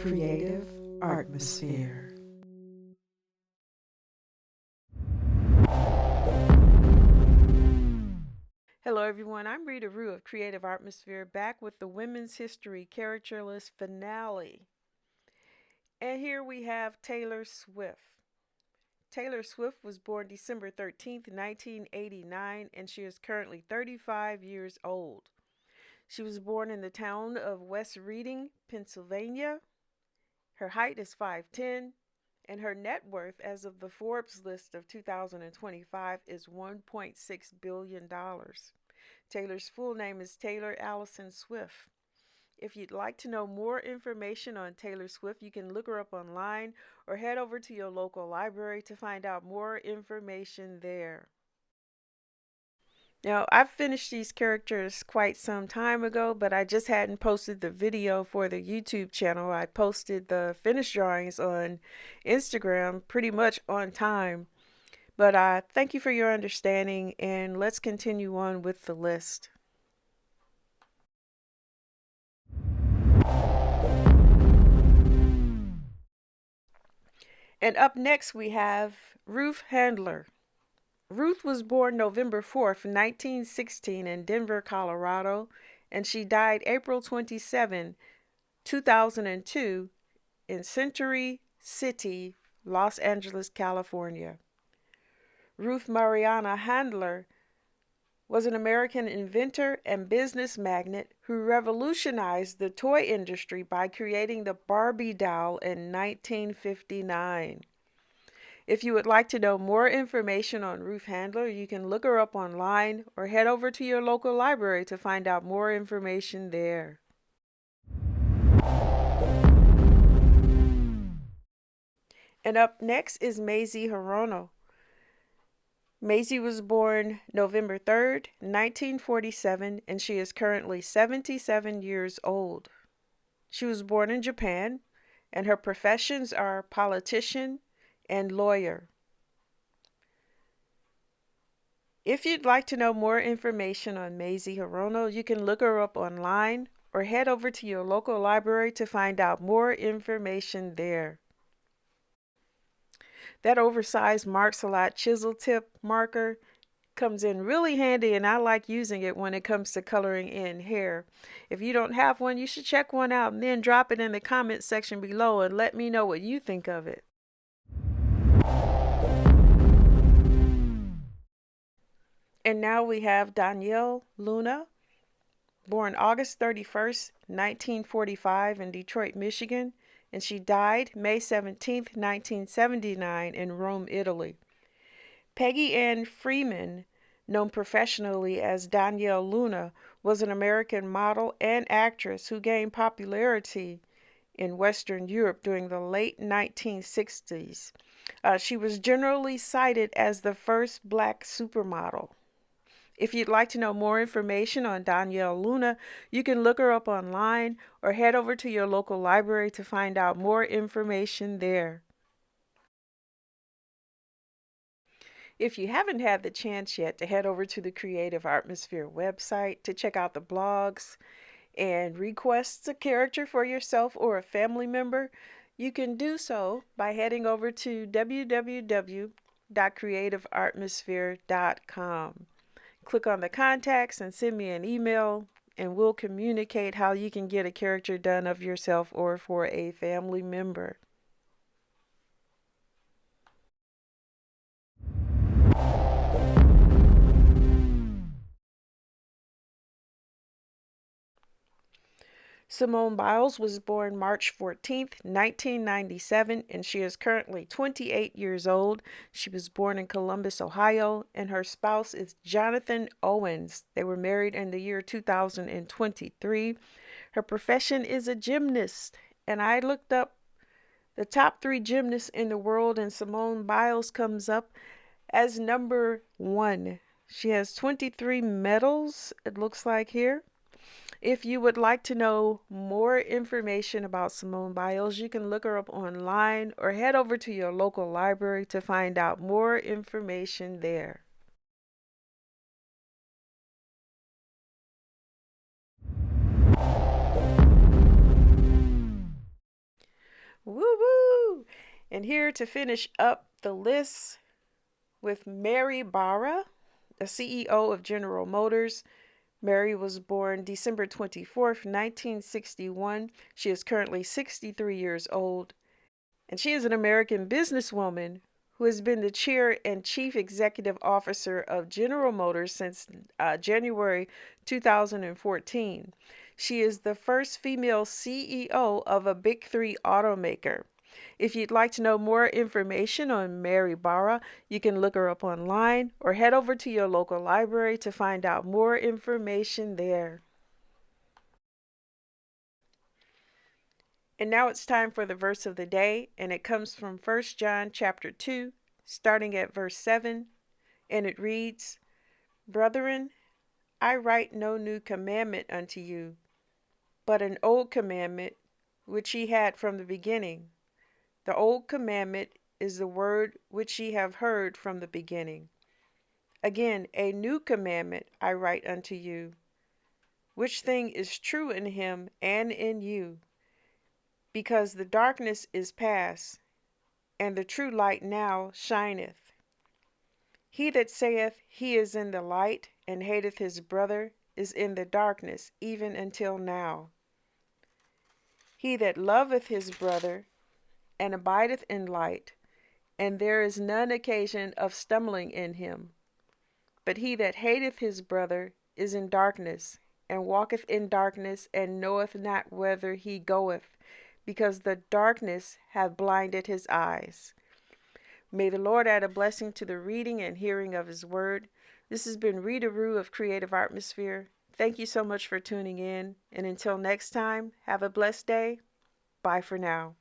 creative atmosphere. Hello, everyone. I'm Rita Rue of Creative Atmosphere, back with the Women's History Caricature List finale. And here we have Taylor Swift. Taylor Swift was born December 13th, 1989, and she is currently 35 years old. She was born in the town of West Reading, Pennsylvania. Her height is 5'10", and her net worth as of the Forbes list of 2025 is $1.6 billion. Taylor's full name is Taylor Allison Swift. If you'd like to know more information on Taylor Swift, you can look her up online or head over to your local library to find out more information there. Now, I've finished these characters quite some time ago, but I just hadn't posted the video for the YouTube channel. I posted the finished drawings on Instagram pretty much on time. But thank you for your understanding, and let's continue on with the list. And up next we have Ruth Handler. Ruth was born November 4th, 1916 in Denver, Colorado, and she died April 27, 2002 in Century City, Los Angeles, California. Ruth Mariana Handler was an American inventor and business magnate who revolutionized the toy industry by creating the Barbie doll in 1959. If you would like to know more information on Ruth Handler, you can look her up online or head over to your local library to find out more information there. And up next is Mazie Hirono. Mazie was born November 3rd, 1947, and she is currently 77 years old. She was born in Japan, and her professions are politician and lawyer. If you'd like to know more information on Mazie Hirono, you can look her up online or head over to your local library to find out more information there. That oversized Marks-A-Lot chisel tip marker comes in really handy, and I like using it when it comes to coloring in hair. If you don't have one, you should check one out and then drop it in the comment section below and let me know what you think of it. And now we have Danielle Luna, born August 31st, 1945 in Detroit, Michigan, and she died May 17th, 1979 in Rome, Italy. Peggy Ann Freeman, known professionally as Danielle Luna, was an American model and actress who gained popularity in Western Europe during the late 1960s. She was generally cited as the first black supermodel. If you'd like to know more information on Danielle Luna, you can look her up online or head over to your local library to find out more information there. If you haven't had the chance yet to head over to the Creative Atmosphere website to check out the blogs and request a character for yourself or a family member, you can do so by heading over to www.creativeatmosphere.com. Click on the contacts and send me an email, and we'll communicate how you can get a character done of yourself or for a family member. Simone Biles was born March 14th, 1997, and she is currently 28 years old. She was born in Columbus, Ohio, and her spouse is Jonathan Owens. They were married in the year 2023. Her profession is a gymnast, and I looked up the top 3 gymnasts in the world, and Simone Biles comes up as number 1. She has 23 medals, it looks like here. If you would like to know more information about Simone Biles, you can look her up online or head over to your local library to find out more information there. Woo woo! And here to finish up the list with Mary Barra, the CEO of General Motors. Mary was born December 24th, 1961. She is currently 63 years old, and she is an American businesswoman who has been the chair and chief executive officer of General Motors since January 2014. She is the first female CEO of a Big Three automaker. If you'd like to know more information on Mary Barra, you can look her up online or head over to your local library to find out more information there. And now it's time for the verse of the day, and it comes from 1 John chapter 2, starting at verse 7, and it reads, Brethren, I write no new commandment unto you, but an old commandment which ye had from the beginning. The old commandment is the word which ye have heard from the beginning. Again, a new commandment I write unto you, which thing is true in him and in you, because the darkness is past, and the true light now shineth. He that saith he is in the light, and hateth his brother, is in the darkness, even until now. He that loveth his brother, and abideth in light, and there is none occasion of stumbling in him. But he that hateth his brother is in darkness, and walketh in darkness, and knoweth not whither he goeth, because the darkness hath blinded his eyes. May the Lord add a blessing to the reading and hearing of his word. This has been Rita Rue of Creative Atmosphere. Thank you so much for tuning in, and until next time, have a blessed day. Bye for now.